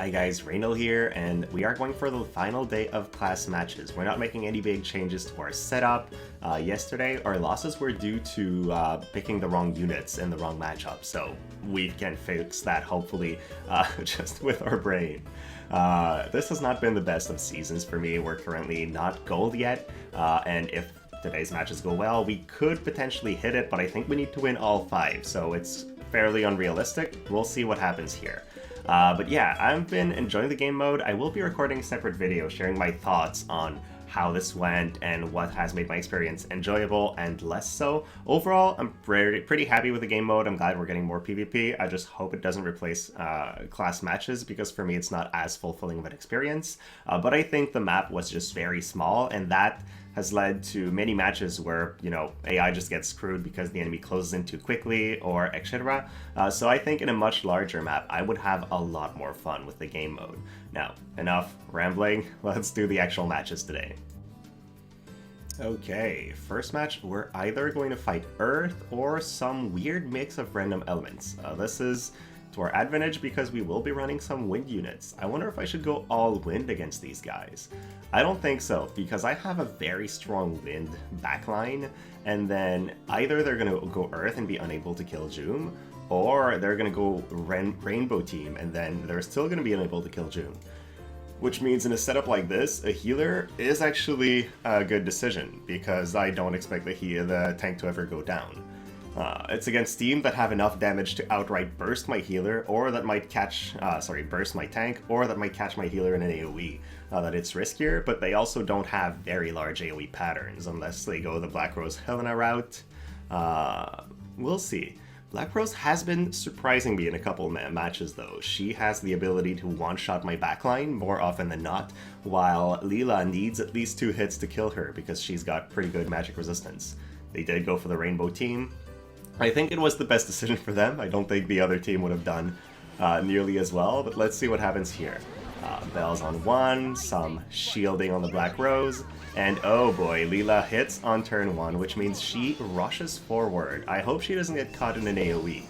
Hi guys, Reynol here, and we are going for the final day of class matches. We're not making any big changes to our setup. Yesterday, our losses were due to picking the wrong units in the wrong matchup, so we can fix that hopefully just with our brain. This has not been the best of seasons for me. We're currently not gold yet, and if today's matches go well, we could potentially hit it, but I think we need to win all 5, so it's fairly unrealistic. We'll see what happens here. But yeah, I've been enjoying the game mode. I will be recording a separate video sharing my thoughts on how this went and what has made my experience enjoyable and less so. Overall, I'm pretty happy with the game mode. I'm glad we're getting more PvP. I just hope it doesn't replace class matches, because for me it's not as fulfilling of an experience. But I think the map was just very small, and that has led to many matches where, you know, AI just gets screwed because the enemy closes in too quickly or etc. So I think in a much larger map, I would have a lot more fun with the game mode. Now, enough rambling, let's do the actual matches today. Okay, first match, we're either going to fight Earth or some weird mix of random elements. This is to our advantage because we will be running some wind units. I wonder if I should go all wind against these guys. I don't think so, because I have a very strong wind backline, and then either they're going to go Earth and be unable to kill Joom, or they're going to go Rainbow Team, and then they're still going to be unable to kill Joom. Which means in a setup like this, a healer is actually a good decision, because I don't expect the tank to ever go down. It's against teams that have enough damage to outright burst my healer, or that might burst my tank, or that might catch my healer in an AoE. That it's riskier, but they also don't have very large AoE patterns, unless they go the Black Rose Helena route. We'll see. Black Rose has been surprising me in a couple matches though. She has the ability to one-shot my backline more often than not, while Leela needs at least 2 hits to kill her because she's got pretty good magic resistance. They did go for the Rainbow Team. I think it was the best decision for them. I don't think the other team would have done nearly as well, but let's see what happens here. Bells on 1, some shielding on the Black Rose, and oh boy, Leela hits on turn 1, which means she rushes forward. I hope she doesn't get caught in an AoE.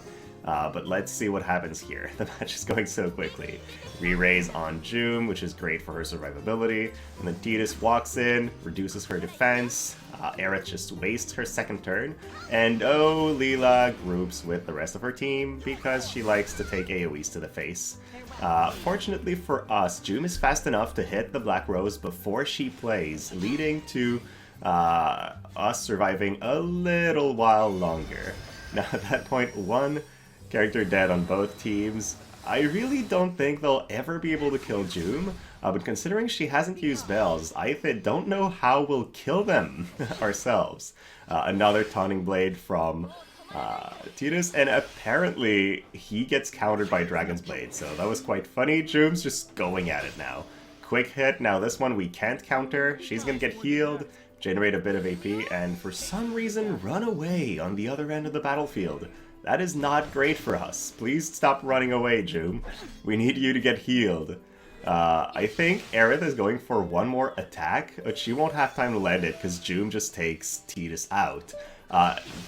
But let's see what happens here. The match is going so quickly. Re-raise on Joom, which is great for her survivability. And then Tidus walks in, reduces her defense. Aerith just wastes her second turn. And oh, Leela groups with the rest of her team because she likes to take AoEs to the face. Fortunately for us, Joom is fast enough to hit the Black Rose before she plays, leading to us surviving a little while longer. Now at that point, 1 character dead on both teams. I really don't think they'll ever be able to kill Joom, but considering she hasn't used bells, I don't know how we'll kill them ourselves. Another Taunting Blade from Tidus, and apparently he gets countered by Dragon's Blade, so that was quite funny. Joom's just going at it now. Quick hit, now this one we can't counter. She's gonna get healed, generate a bit of AP, and for some reason run away on the other end of the battlefield. That is not great for us. Please stop running away, Joom. We need you to get healed. I think Aerith is going for 1 more attack, but she won't have time to land it because Joom just takes Tidus out.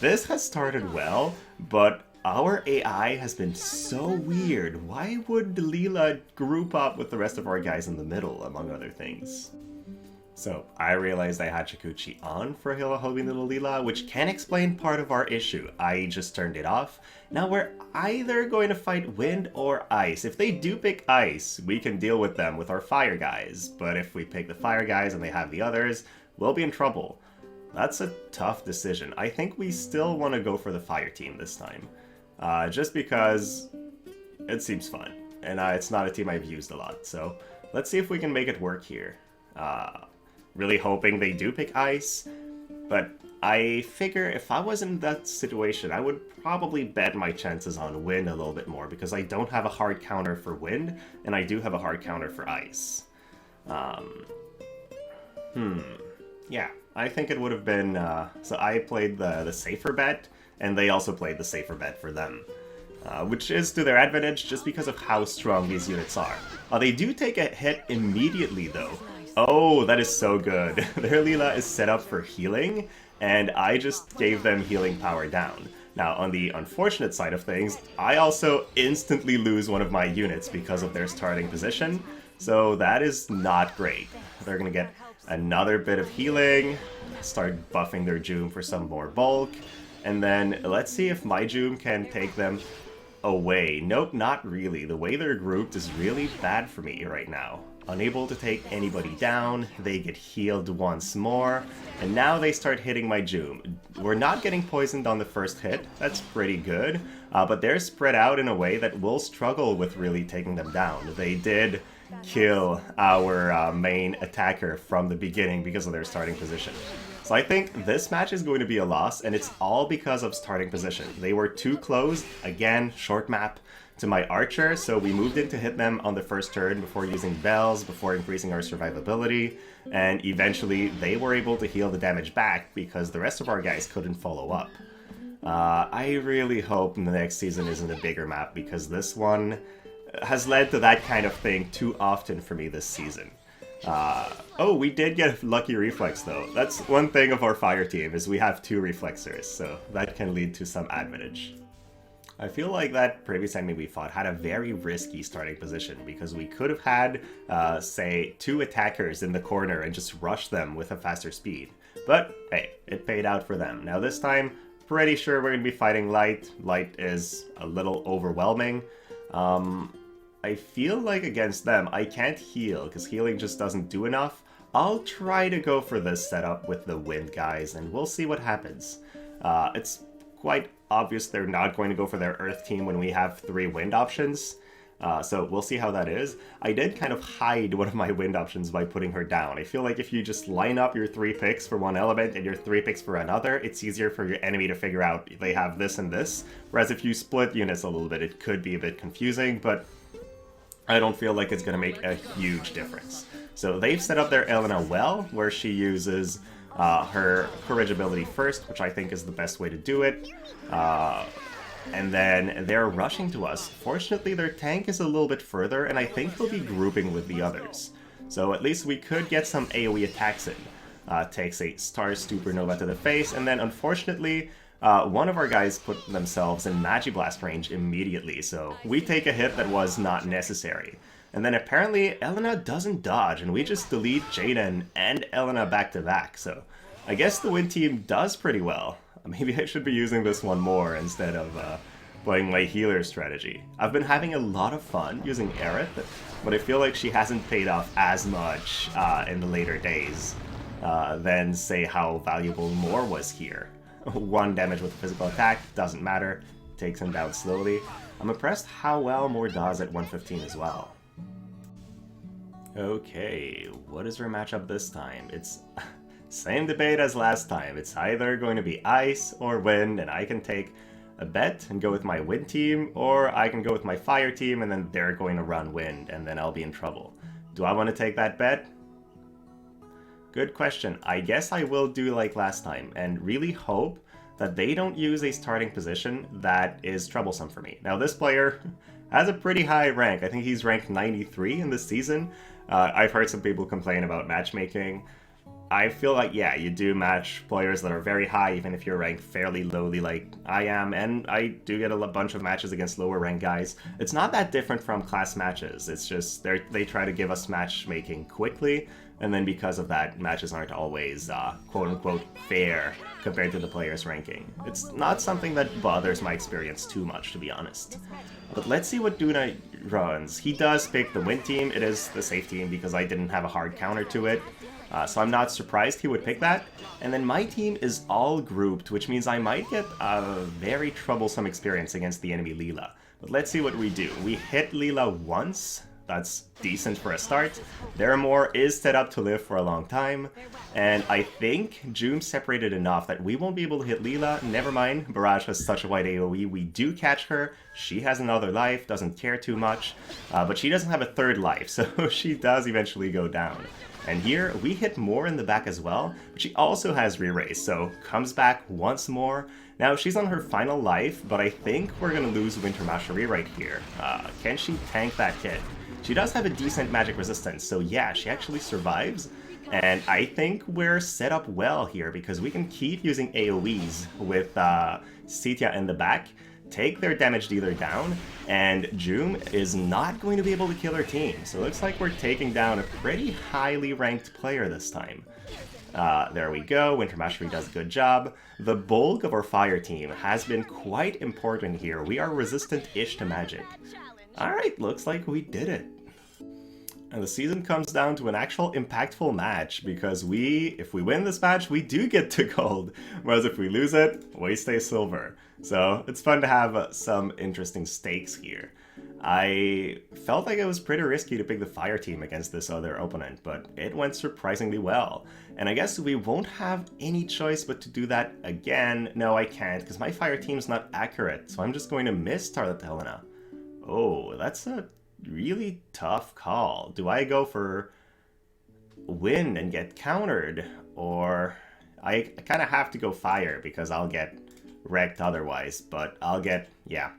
This has started well, but our AI has been so weird. Why would Leela group up with the rest of our guys in the middle, among other things? So, I realized I had Chikuchi on for helping little Leela, which can explain part of our issue. I just turned it off. Now we're either going to fight wind or ice. If they do pick ice, we can deal with them with our fire guys. But if we pick the fire guys and they have the others, we'll be in trouble. That's a tough decision. I think we still want to go for the fire team this time. Just because it seems fun. And it's not a team I've used a lot. So, let's see if we can make it work here. Really hoping they do pick ice, but I figure if I was in that situation, I would probably bet my chances on wind a little bit more, because I don't have a hard counter for wind, and I do have a hard counter for ice. Yeah, I think it would have been, so I played the safer bet, and they also played the safer bet for them. Which is to their advantage just because of how strong these units are. They do take a hit immediately though. Oh, that is so good. Their Leela is set up for healing, and I just gave them healing power down. Now, on the unfortunate side of things, I also instantly lose one of my units because of their starting position, so that is not great. They're gonna get another bit of healing, start buffing their Joom for some more bulk, and then let's see if my Joom can take them away. Nope, not really. The way they're grouped is really bad for me right now. Unable to take anybody down, they get healed once more, and now they start hitting my Joom. We're not getting poisoned on the first hit, that's pretty good, but they're spread out in a way that will struggle with really taking them down. They did kill our main attacker from the beginning because of their starting position. So I think this match is going to be a loss, and it's all because of starting position. They were too close, again, short map, to my archer, so we moved in to hit them on the first turn before using bells, before increasing our survivability, and eventually they were able to heal the damage back because the rest of our guys couldn't follow up. I really hope the next season isn't a bigger map, because this one has led to that kind of thing too often for me this season. Oh, we did get a lucky reflex though. That's one thing of our fire team, is we have 2 reflexers, so that can lead to some advantage. I feel like that previous enemy we fought had a very risky starting position, because we could have had, say, 2 attackers in the corner and just rush them with a faster speed. But, hey, it paid out for them. Now this time, pretty sure we're going to be fighting Light. Light is a little overwhelming. I feel like against them, I can't heal, because healing just doesn't do enough. I'll try to go for this setup with the Wind guys, and we'll see what happens. It's quite obvious they're not going to go for their Earth team when we have 3 Wind options. So we'll see how that is. I did kind of hide one of my Wind options by putting her down. I feel like if you just line up your 3 picks for one element and your 3 picks for another, it's easier for your enemy to figure out they have this and this. Whereas if you split units a little bit, it could be a bit confusing, but I don't feel like it's going to make a huge difference. So they've set up their Elena well, where she uses her courage ability first, which I think is the best way to do it. And then they're rushing to us. Fortunately, their tank is a little bit further, and I think they'll be grouping with the others. So at least we could get some AoE attacks in. Takes a Star Supernova to the face, and then unfortunately, one of our guys put themselves in Magiblast range immediately, so we take a hit that was not necessary. And then apparently Elena doesn't dodge, and we just delete Jaden and Elena back to back, so I guess the Wind team does pretty well. Maybe I should be using this one more instead of playing my healer strategy. I've been having a lot of fun using Aerith, but I feel like she hasn't paid off as much in the later days than, say, how valuable Moore was here. 1 damage with a physical attack, doesn't matter, takes him down slowly. I'm impressed how well Moore does at 115 as well. Okay, what is our matchup this time? It's same debate as last time. It's either going to be Ice or Wind, and I can take a bet and go with my Wind team, or I can go with my Fire team and then they're going to run Wind, and then I'll be in trouble. Do I want to take that bet? Good question. I guess I will do like last time, and really hope that they don't use a starting position that is troublesome for me. Now this player has a pretty high rank. I think he's ranked 93 in this season. I've heard some people complain about matchmaking. I feel like, yeah, you do match players that are very high, even if you're ranked fairly lowly like I am, and I do get a bunch of matches against lower ranked guys. It's not that different from class matches. It's just they try to give us matchmaking quickly, and then because of that, matches aren't always quote-unquote fair compared to the player's ranking. It's not something that bothers my experience too much, to be honest. But let's see what Duna runs. He does pick the Wind team. It is the safe team because I didn't have a hard counter to it. So I'm not surprised he would pick that. And then my team is all grouped, which means I might get a very troublesome experience against the enemy Leela. But let's see what we do. We hit Leela once. That's decent for a start. Theramore is set up to live for a long time. And I think Joom separated enough that we won't be able to hit Leela. Never mind, Barrage has such a wide AoE. We do catch her. She has another life, doesn't care too much. But she doesn't have a third life, so she does eventually go down. And here, we hit Moore in the back as well, but she also has re-raise, so comes back once more. Now, she's on her final life, but I think we're going to lose Winter Mastery right here. Can she tank that hit? She does have a decent magic resistance, so yeah, she actually survives. And I think we're set up well here because we can keep using AoEs with Sitya in the back, take their damage dealer down, and Joom is not going to be able to kill our team. So it looks like we're taking down a pretty highly ranked player this time. There we go, Winter Mastery does a good job. The bulk of our fire team has been quite important here. We are resistant-ish to magic. Alright, looks like we did it. And the season comes down to an actual impactful match, because if we win this match, we do get to gold, whereas if we lose it, we stay silver. So it's fun to have some interesting stakes here. I felt like it was pretty risky to pick the fire team against this other opponent, but it went surprisingly well. And I guess we won't have any choice but to do that again. No, I can't, because my fire team's not accurate, so I'm just going to miss Starlit Helena. Oh, that's a really tough call. Do I go for wind and get countered, or I kind of have to go fire because I'll get wrecked otherwise, but I'll get, yeah.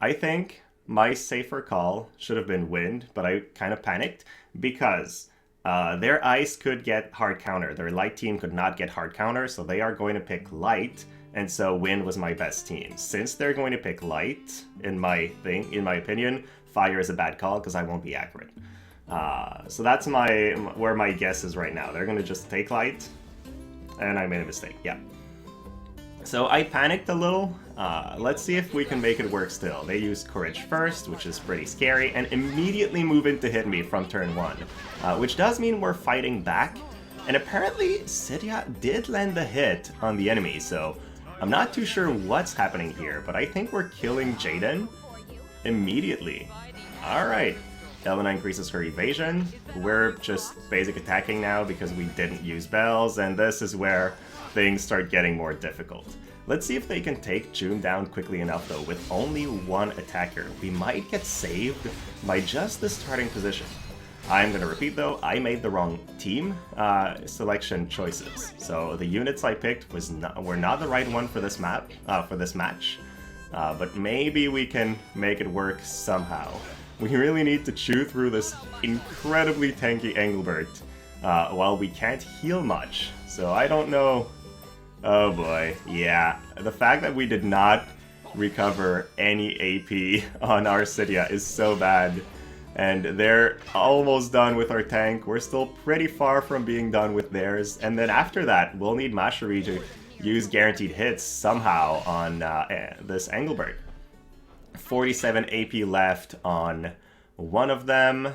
I think my safer call should have been wind, but I kind of panicked because their ice could get hard counter. Their light team could not get hard counter, so they are going to pick light, and so wind was my best team. Since they're going to pick light, in my opinion, fire is a bad call because I won't be accurate. So that's where my guess is right now. They're going to just take light, and I made a mistake, yeah. So I panicked a little. Let's see if we can make it work still. They use Courage first, which is pretty scary, and immediately move in to hit me from turn 1. Which does mean we're fighting back. And apparently, Sitya did land the hit on the enemy, so I'm not too sure what's happening here, but I think we're killing Jaden immediately. Alright, Elena increases her evasion. We're just basic attacking now because we didn't use bells, and this is where things start getting more difficult. Let's see if they can take Joom down quickly enough though. With only one attacker, we might get saved by just the starting position. I'm gonna repeat though, I made the wrong team selection choices. So the units I picked were not the right one for this match. But maybe we can make it work somehow. We really need to chew through this incredibly tanky Engelbert while we can't heal much. So I don't know. Oh boy, yeah. The fact that we did not recover any AP on our Sitya is so bad. And they're almost done with our tank. We're still pretty far from being done with theirs. And then after that, we'll need Mashari to use guaranteed hits somehow on this Engelbert. 47 AP left on one of them.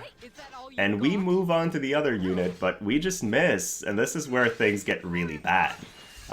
And we move on to the other unit, but we just miss. And this is where things get really bad.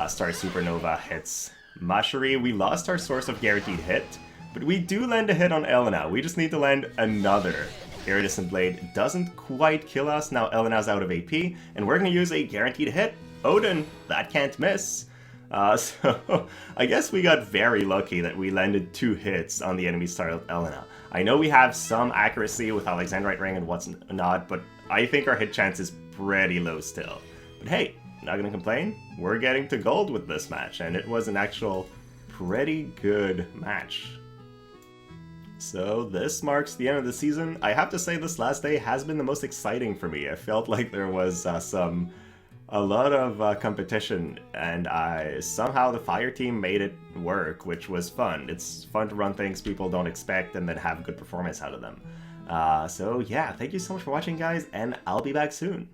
Star Supernova hits Mashari. We lost our source of guaranteed hit, but we do land a hit on Elena. We just need to land another. Iridescent Blade doesn't quite kill us. Now Elena's out of AP, and we're going to use a guaranteed hit. Odin, that can't miss. So I guess we got very lucky that we landed 2 hits on the enemy Starlit Elena. I know we have some accuracy with Alexandrite Ring and what's not, but I think our hit chance is pretty low still. But hey, not gonna complain. We're getting to gold with this match, and it was an actual pretty good match. So this marks the end of the season. I have to say this last day has been the most exciting for me. I felt like there was a lot of competition, and somehow the fire team made it work, which was fun. It's fun to run things people don't expect and then have good performance out of them. So yeah, thank you so much for watching, guys, and I'll be back soon.